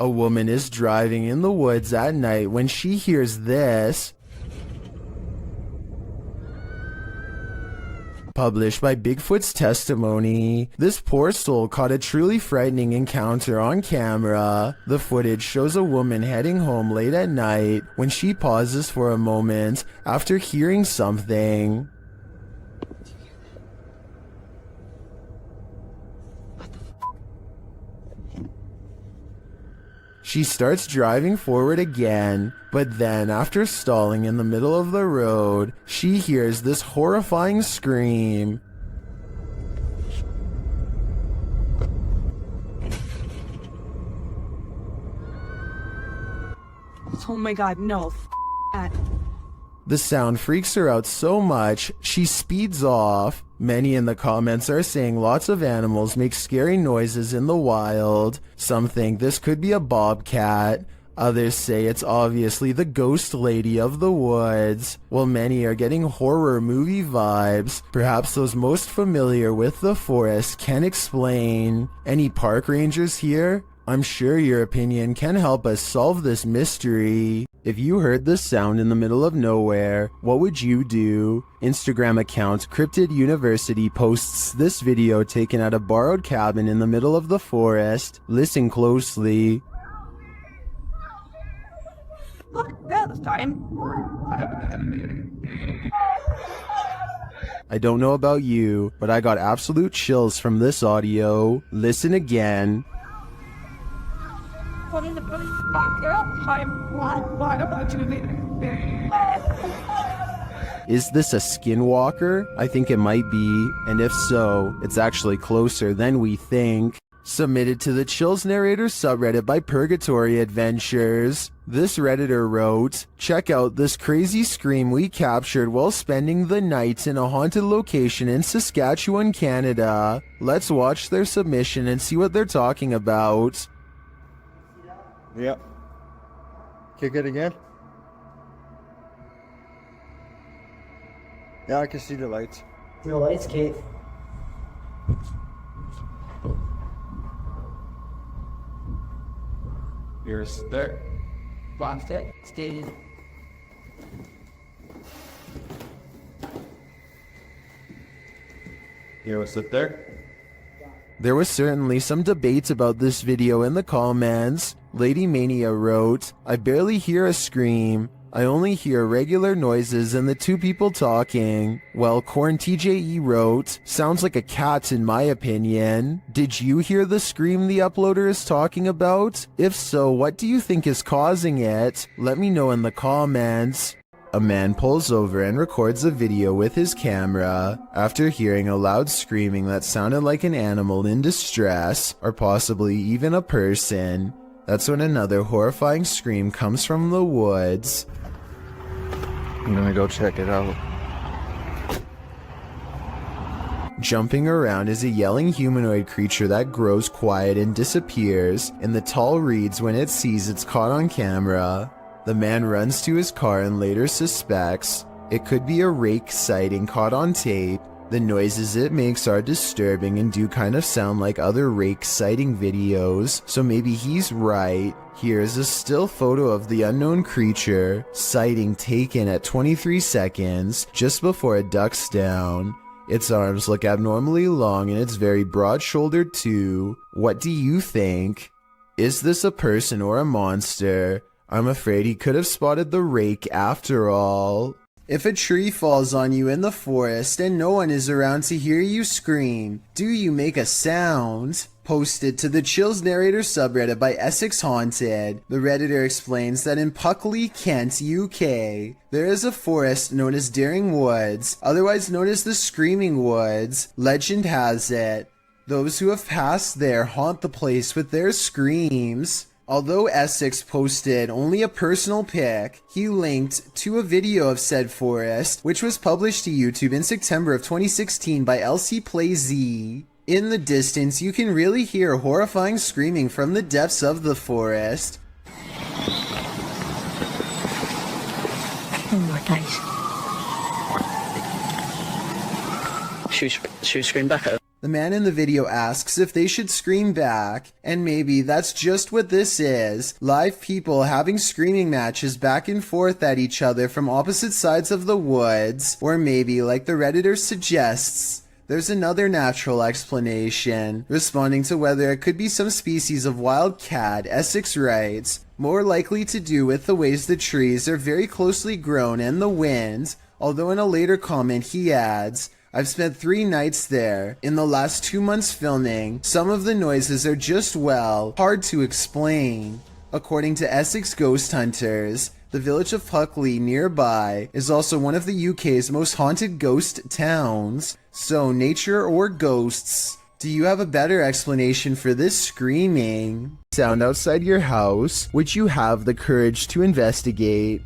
A woman is driving in the woods at night when she hears this. Published by Bigfoot's testimony. This poor soul caught a truly frightening encounter on camera. The footage shows a woman heading home late at night when she pauses for a moment after hearing something. She starts driving forward again, but then after stalling in the middle of the road, she hears this horrifying scream. Oh my god, no. That. The sound freaks her out so much, she speeds off. Many in the comments are saying lots of animals make scary noises in the wild. Some think this could be a bobcat. Others say it's obviously the ghost lady of the woods, while many are getting horror movie vibes. Perhaps those most familiar with the forest can explain. Any park rangers here? I'm sure your opinion can help us solve this mystery. If you heard this sound in the middle of nowhere, what would you do? Instagram account Cryptid University posts this video taken at a borrowed cabin in the middle of the forest. Listen closely. Look, this time. I don't know about you, but I got absolute chills from this audio. Listen again. What is the time? Why am I doing it? Is this a skinwalker? I think it might be, and if so, it's actually closer than we think. Submitted to the Chills Narrator subreddit by Purgatory Adventures. This redditor wrote, "Check out this crazy scream we captured while spending the night in a haunted location in Saskatchewan, Canada." Let's watch their submission and see what they're talking about. Yep. Kick it again. Yeah, I can see the lights. No lights, Kate. You're there. Lost it. Stay. You sit there. There was certainly some debate about this video in the comments. Lady Mania wrote, "I barely hear a scream. I only hear regular noises and the two people talking." Well, Corn TJE wrote, "Sounds like a cat in my opinion. Did you hear the scream the uploader is talking about? If so, what do you think is causing it? Let me know in the comments." A man pulls over and records a video with his camera after hearing a loud screaming that sounded like an animal in distress, or possibly even a person. That's when another horrifying scream comes from the woods. I'm gonna go check it out. Jumping around is a yelling humanoid creature that grows quiet and disappears in the tall reeds when it sees it's caught on camera. The man runs to his car and later suspects it could be a rake sighting caught on tape. The noises it makes are disturbing and do kind of sound like other rake sighting videos, so maybe he's right. Here's a still photo of the unknown creature, sighting taken at 23 seconds, just before it ducks down. Its arms look abnormally long and it's very broad-shouldered too. What do you think? Is this a person or a monster? I'm afraid he could have spotted the rake after all. If a tree falls on you in the forest and no one is around to hear you scream, do you make a sound? Posted to the Chills Narrator subreddit by Essex Haunted, the redditor explains that in Puckley, Kent, UK, there is a forest known as Daring Woods, otherwise known as the Screaming Woods. Legend has it, those who have passed there haunt the place with their screams. Although Essex posted only a personal pic, he linked to a video of said forest, which was published to YouTube in September of 2016 by LC Play Z. In the distance, you can really hear horrifying screaming from the depths of the forest. Oh my days. Should we scream back at her? The man in the video asks if they should scream back, and maybe that's just what this is. Live people having screaming matches back and forth at each other from opposite sides of the woods. Or maybe, like the Redditor suggests, there's another natural explanation, responding to whether it could be some species of wild cat, Essex writes, more likely to do with the ways the trees are very closely grown and the wind, although in a later comment he adds, I've spent 3 nights there. In the last 2 months filming, some of the noises are just, well, hard to explain. According to Essex ghost hunters, the village of Puckley nearby is also one of the UK's most haunted ghost towns. So, nature or ghosts, do you have a better explanation for this screaming sound outside your house? Would you have the courage to investigate?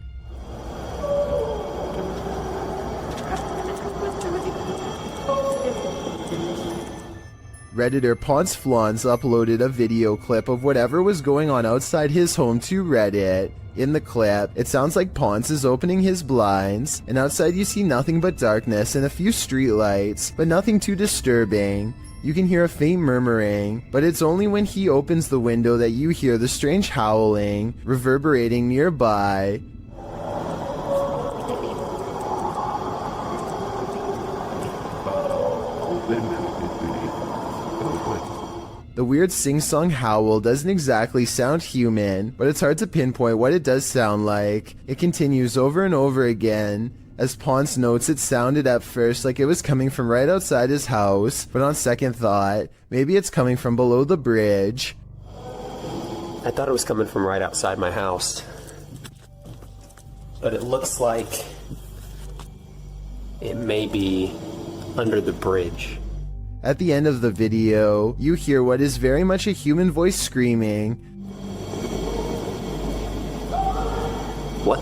Redditor Ponce Flans uploaded a video clip of whatever was going on outside his home to Reddit. In the clip, it sounds like Ponce is opening his blinds, and outside you see nothing but darkness and a few streetlights, but nothing too disturbing. You can hear a faint murmuring, but it's only when he opens the window that you hear the strange howling reverberating nearby. The weird sing-song howl doesn't exactly sound human, but it's hard to pinpoint what it does sound like. It continues over and over again. As Ponce notes, it sounded at first like it was coming from right outside his house, but on second thought, maybe it's coming from below the bridge. I thought it was coming from right outside my house, but it looks like it may be under the bridge. At the end of the video, you hear what is very much a human voice screaming. What?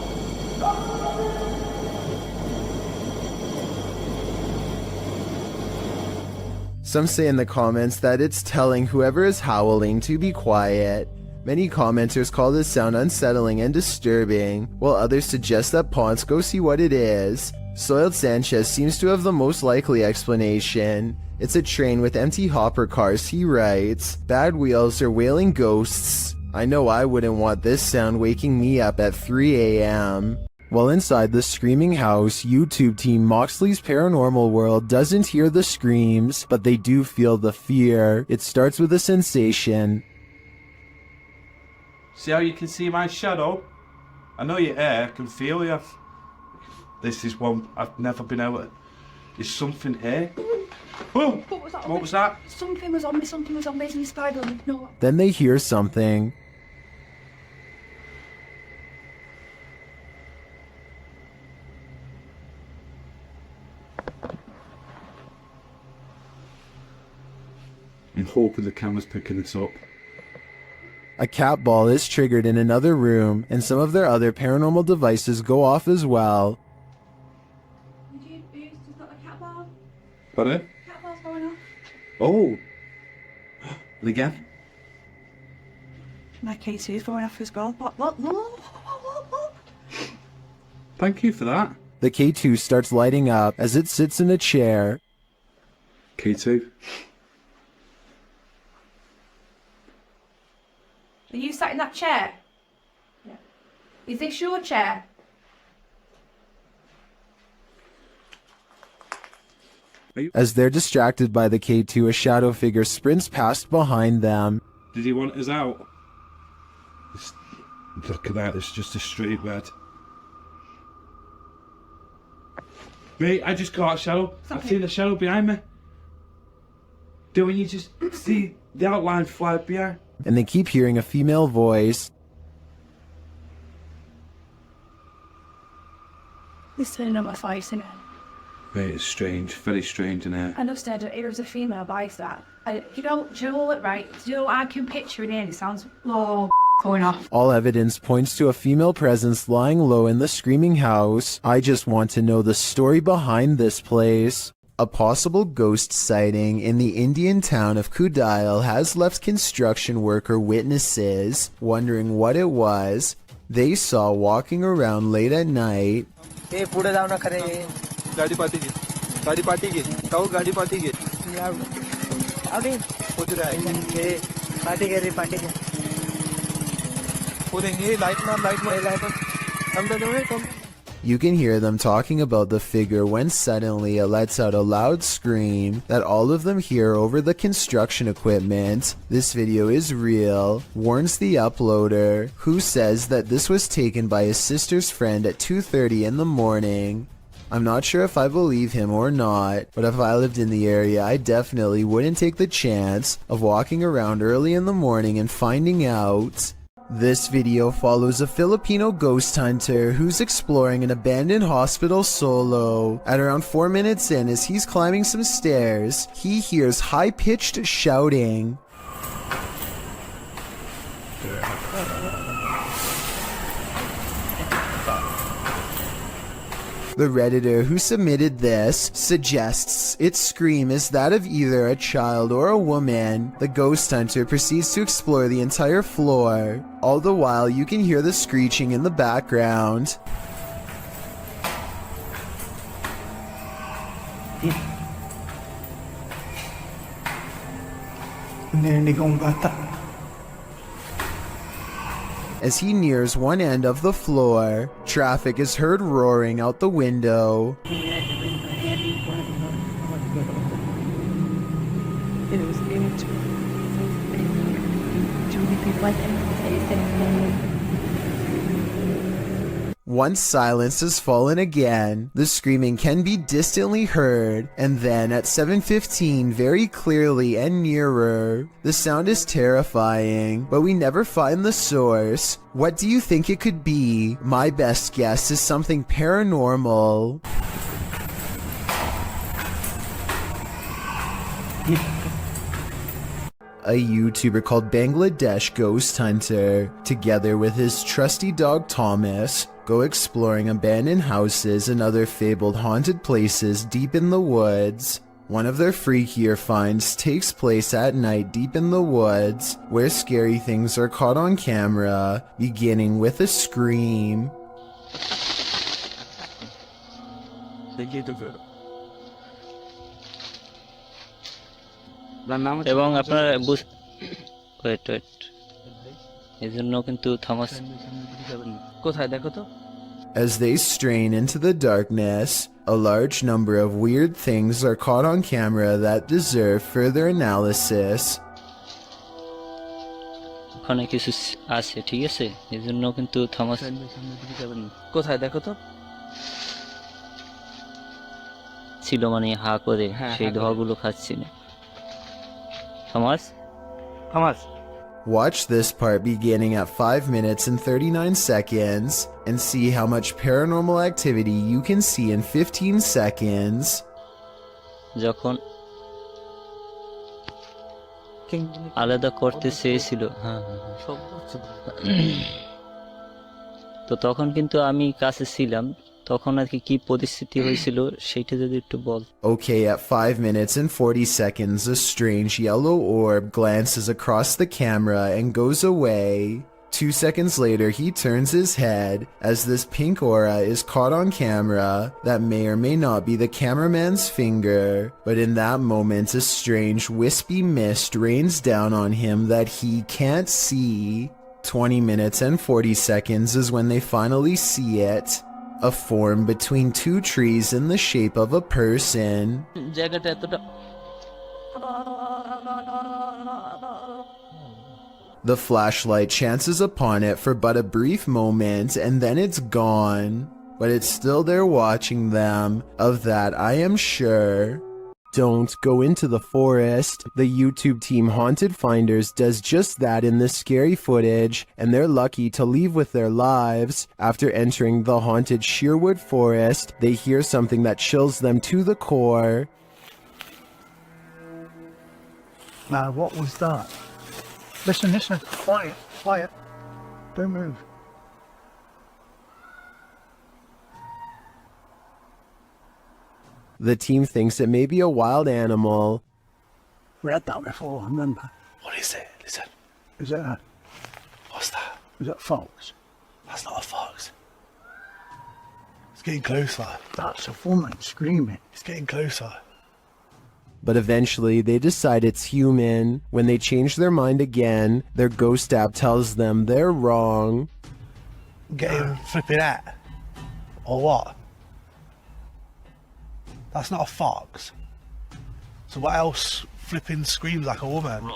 Some say in the comments that it's telling whoever is howling to be quiet. Many commenters call this sound unsettling and disturbing, while others suggest that Ponce go see what it is. Soiled Sanchez seems to have the most likely explanation. It's a train with empty hopper cars, he writes. Bad wheels or wailing ghosts. I know I wouldn't want this sound waking me up at 3 a.m. While inside the screaming house, YouTube team Moxley's Paranormal World doesn't hear the screams, but they do feel the fear. It starts with a sensation. See how you can see my shadow? I know you're here, I can feel you. This is one I've never been able to... There's something here. Whoa! What was that? Something was on me, and you spied on me. No. Then they hear something. I'm hoping the camera's picking this up. A cat ball is triggered in another room, and some of their other paranormal devices go off as well. Did you use a cat ball? Pardon? Cat ball's going off. Oh! And again? My K2's going off as well. What? Thank you for that. The K2 starts lighting up as it sits in a chair. K2. Are you sat in that chair? Yeah. Is this your chair? As they're distracted by the K2, a shadow figure sprints past behind them. Did he want us out? Look at that, it's just a street red. Mate, I just got a shadow. I've seen a shadow behind me. Do when you just see the outline fly behind? And they keep hearing a female voice. It's turning on my face, isn't it? Mate, it's strange, very strange in here. I know, said it was a female voice that. You know what, right? I can picture it in. It sounds going off. All evidence points to a female presence lying low in the screaming house. I just want to know the story behind this place. A possible ghost sighting in the Indian town of Kudail has left construction worker witnesses wondering what it was they saw walking around late at night. अभी party कर You can hear them talking about the figure when suddenly it lets out a loud scream that all of them hear over the construction equipment. This video is real, warns the uploader, who says that this was taken by his sister's friend at 2:30 in the morning. I'm not sure if I believe him or not, but if I lived in the area, I definitely wouldn't take the chance of walking around early in the morning and finding out. This video follows a Filipino ghost hunter who's exploring an abandoned hospital solo. At around 4 minutes in, as he's climbing some stairs, he hears high-pitched shouting. The Redditor who submitted this suggests its scream is that of either a child or a woman. The ghost hunter proceeds to explore the entire floor. All the while, you can hear the screeching in the background. As he nears one end of the floor, traffic is heard roaring out the window. Once silence has fallen again, the screaming can be distantly heard, and then at 7:15 very clearly and nearer. The sound is terrifying, but we never find the source. What do you think it could be? My best guess is something paranormal. A YouTuber called Bangladesh Ghost Hunter, together with his trusty dog Thomas, go exploring abandoned houses and other fabled haunted places deep in the woods. One of their freakier finds takes place at night deep in the woods, where scary things are caught on camera, beginning with a scream. এবং আপনারা wait এই জন্য কিন্তু Thomas কোথায় দেখো তো। As they strain into the darkness, a large number of weird things are caught on camera that deserve further analysis. ওখানে কিছু আছে, ঠিক আছে, এই জন্য কিন্তু থমাস কোথায় দেখো তো ছিল, মানে হা করে সেই ধোয়াগুলো খাচ্ছিল। Thomas? Watch this part beginning at 5 minutes and 39 seconds and see how much paranormal activity you can see in 15 seconds. যখন আলাদা করতে চেয়েছিল, তো তখন কিন্তু আমি কাছে ছিলাম, তখন আর কি পরিস্থিতি হয়েছিল সেইটা যদি একটু বল। Okay, at 5 minutes and 40 seconds, a strange yellow orb glances across the camera and goes away. 2 seconds later, he turns his head as this pink aura is caught on camera that may or may not be the cameraman's finger, but in that moment, a strange wispy mist rains down on him that he can't see. 20 minutes and 40 seconds is when they finally see it. A form between two trees in the shape of a person. The flashlight chances upon it for but a brief moment and then it's gone. But it's still there watching them, of that I am sure. Don't go into the forest. The YouTube team Haunted Finders does just that in this scary footage, and they're lucky to leave with their lives. After entering the haunted Sherwood Forest, they hear something that chills them to the core. Now, what was that? Listen, quiet. Don't move. The team thinks it may be a wild animal. Read that before, remember? What is it? Listen. Is that? What's that? Is that fox? That's not a fox. It's getting closer. That's a woman screaming. It's getting closer. but eventually they decide it's human. When they change their mind again, their ghost app tells them they're wrong. Get him flipping out. Or what? That's not a fox. So what else flipping screams like a woman?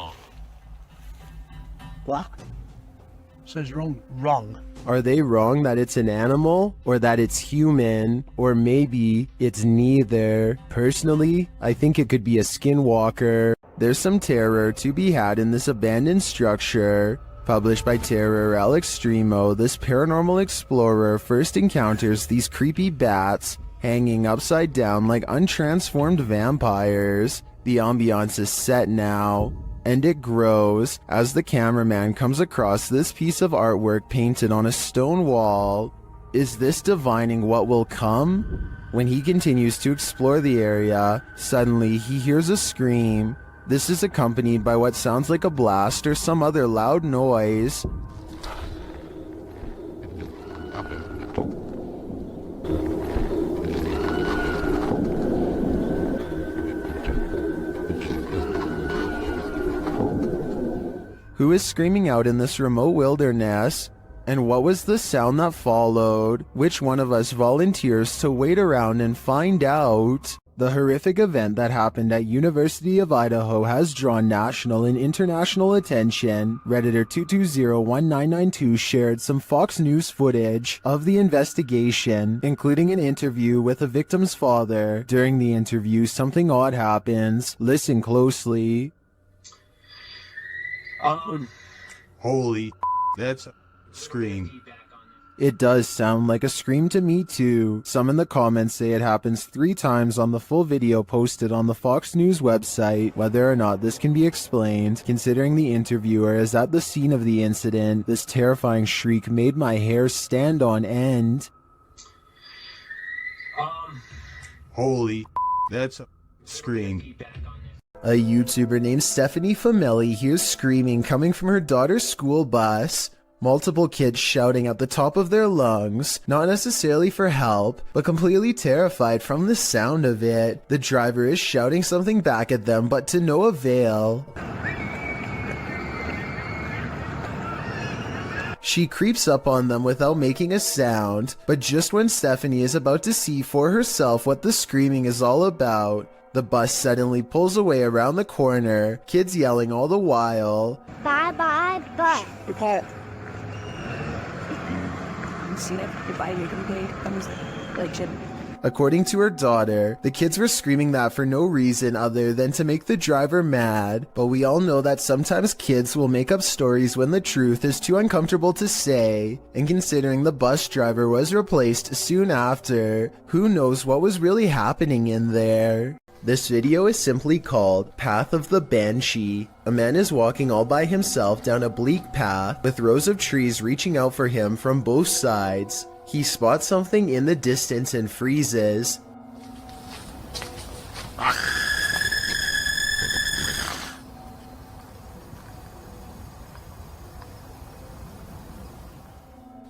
Black. Says wrong. Wrong. Are they wrong that it's an animal, or that it's human, or maybe it's neither? Personally, I think it could be a skinwalker. There's some terror to be had in this abandoned structure. Published by Terror Extremo, this paranormal explorer first encounters these creepy bats hanging upside down like untransformed vampires. The ambiance is set now, and it grows as the cameraman comes across this piece of artwork painted on a stone wall. Is this divining what will come? When he continues to explore the area, suddenly he hears a scream. This is accompanied by what sounds like a blast or some other loud noise. Who is screaming out in this remote wilderness? And what was the sound that followed? Which one of us volunteers to wait around and find out? The horrific event that happened at University of Idaho has drawn national and international attention. Redditor 2201992 shared some Fox News footage of the investigation, including an interview with the victim's father. During the interview, something odd happens. Listen closely. Holy, that's a scream. It does sound like a scream to me too. Some in the comments say it happens 3 times on the full video posted on the Fox News website. Whether or not this can be explained, considering the interviewer is at the scene of the incident, this terrifying shriek made my hair stand on end. Holy, that's a scream. A YouTuber named Stephanie Famelli hears screaming coming from her daughter's school bus. Multiple kids shouting at the top of their lungs, not necessarily for help, but completely terrified from the sound of it. The driver is shouting something back at them, but to no avail. She creeps up on them without making a sound, but just when Stephanie is about to see for herself what the screaming is all about, the bus suddenly pulls away around the corner, kids yelling all the while. Bye bye bus. Okay. Seen it. Goodbye, you're paid. I'm just like shit. According to her daughter, the kids were screaming that for no reason other than to make the driver mad, but we all know that sometimes kids will make up stories when the truth is too uncomfortable to say, and considering the bus driver was replaced soon after, who knows what was really happening in there. This video is simply called Path of the Banshee. A man is walking all by himself down a bleak path with rows of trees reaching out for him from both sides. He spots something in the distance and freezes.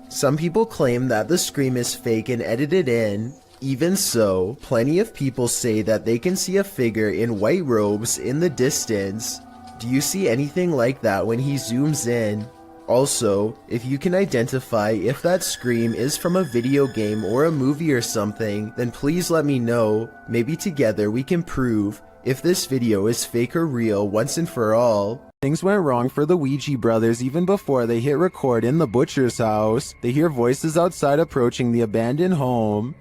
Some people claim that the scream is fake and edited in. Even so, plenty of people say that they can see a figure in white robes in the distance. Do you see anything like that when he zooms in? Also, if you can identify if that scream is from a video game or a movie or something, then please let me know. Maybe together we can prove if this video is fake or real once and for all. Things went wrong for the Ouija brothers even before they hit record in the butcher's house. They hear voices outside approaching the abandoned home.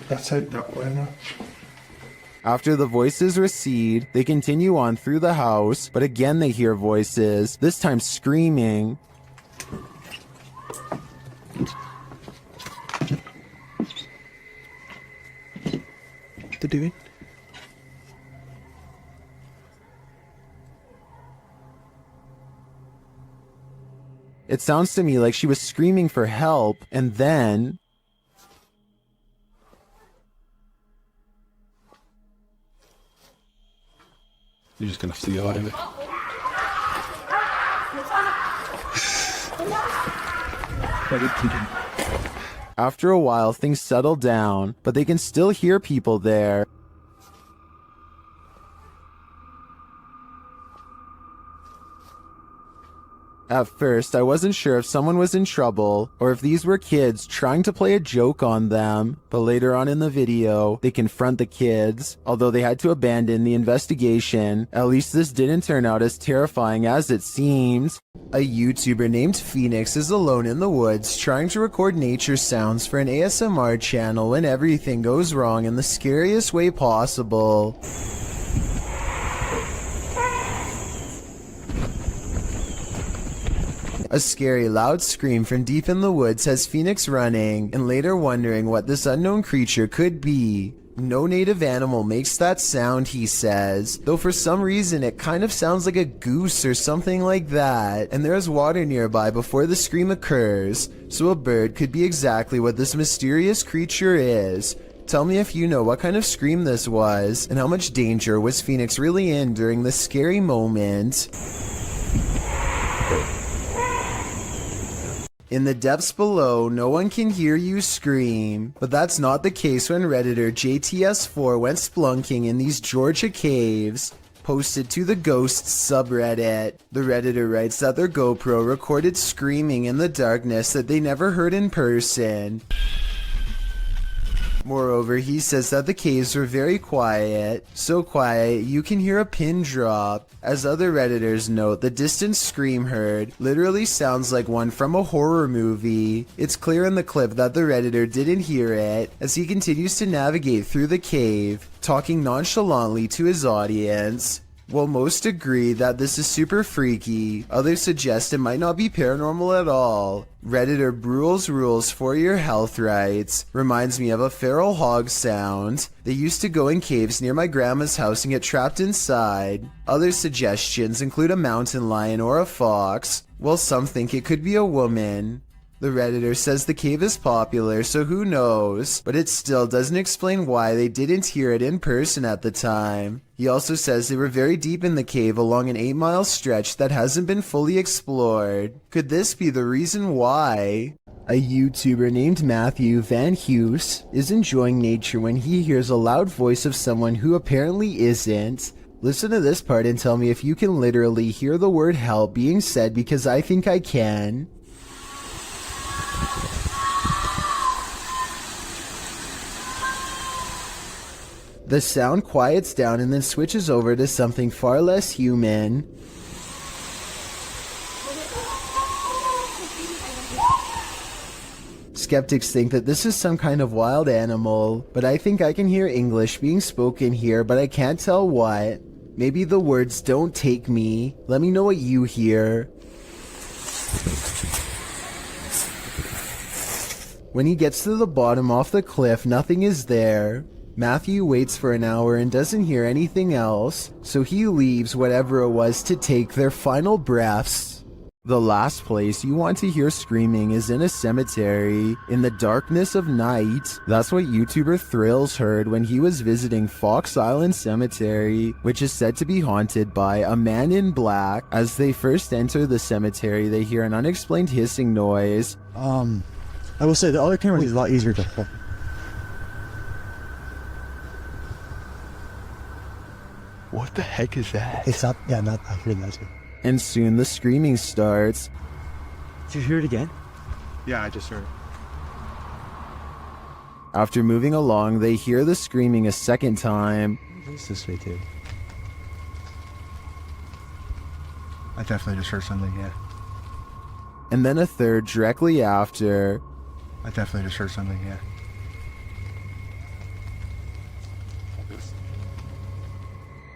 That's out that way now. After the voices recede, they continue on through the house, but again they hear voices, this time screaming. They're doing? It sounds to me like she was screaming for help, and then... You're just gonna have to go out of it. After a while, things settle down, but they can still hear people there. At first, I wasn't sure if someone was in trouble or if these were kids trying to play a joke on them, but later on in the video, they confront the kids. Although they had to abandon the investigation, at least this didn't turn out as terrifying as it seems. A YouTuber named Phoenix is alone in the woods trying to record nature sounds for an ASMR channel when everything goes wrong in the scariest way possible. A scary loud scream from deep in the woods has Phoenix running and later wondering what this unknown creature could be. No native animal makes that sound, he says, though for some reason it kind of sounds like a goose or something like that, and there is water nearby before the scream occurs, so a bird could be exactly what this mysterious creature is. Tell me if you know what kind of scream this was, and how much danger was Phoenix really in during this scary moment. In the depths below, no one can hear you scream, but that's not the case when Redditor JTS4 went splunking in these Georgia caves. Posted to the Ghosts subreddit. The Redditor writes that their GoPro recorded screaming in the darkness that they never heard in person. Moreover, he says that the caves were very quiet, so quiet you can hear a pin drop. As other Redditors note, the distant scream heard literally sounds like one from a horror movie. It's clear in the clip that the Redditor didn't hear it, as he continues to navigate through the cave, talking nonchalantly to his audience. While most agree that this is super freaky, others suggest it might not be paranormal at all. Redditor Brule's Rules for Your Health writes, reminds me of a feral hog sound. They used to go in caves near my grandma's house and get trapped inside. Other suggestions include a mountain lion or a fox, while some think it could be a woman. The Redditor says the cave is popular, so who knows, but it still doesn't explain why they didn't hear it in person at the time. He also says they were very deep in the cave along an 8-mile stretch that hasn't been fully explored. Could this be the reason why? A YouTuber named Matthew Van Hughes is enjoying nature when he hears a loud voice of someone who apparently isn't. Listen to this part and tell me if you can literally hear the word help being said, because I think I can. The sound quiets down and then switches over to something far less human. Skeptics think that this is some kind of wild animal, but I think I can hear English being spoken here, but I can't tell what. Maybe the words "don't take me." Let me know what you hear. When he gets to the bottom off the cliff, nothing is there. Matthew waits for an hour and doesn't hear anything else, so he leaves whatever it was to take their final breaths. The last place you want to hear screaming is in a cemetery, in the darkness of night. That's what YouTuber Thrills heard when he was visiting Fox Island Cemetery, which is said to be haunted by a man in black. As they first enter the cemetery, they hear an unexplained hissing noise. I will say the other camera is a lot easier to hold. What the heck is that? It's not, yeah, not, I hear that too. And soon the screaming starts. Did you hear it again? Yeah, I just heard it. After moving along, they hear the screaming a second time. It's this way too. I definitely just heard something, yeah. And then a third directly after. I definitely just heard something, yeah.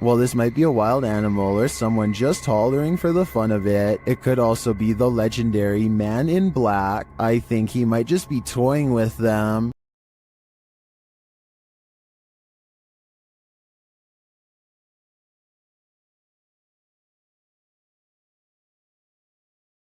While this might be a wild animal or someone just hollering for the fun of it, it could also be the legendary Man in Black. I think he might just be toying with them.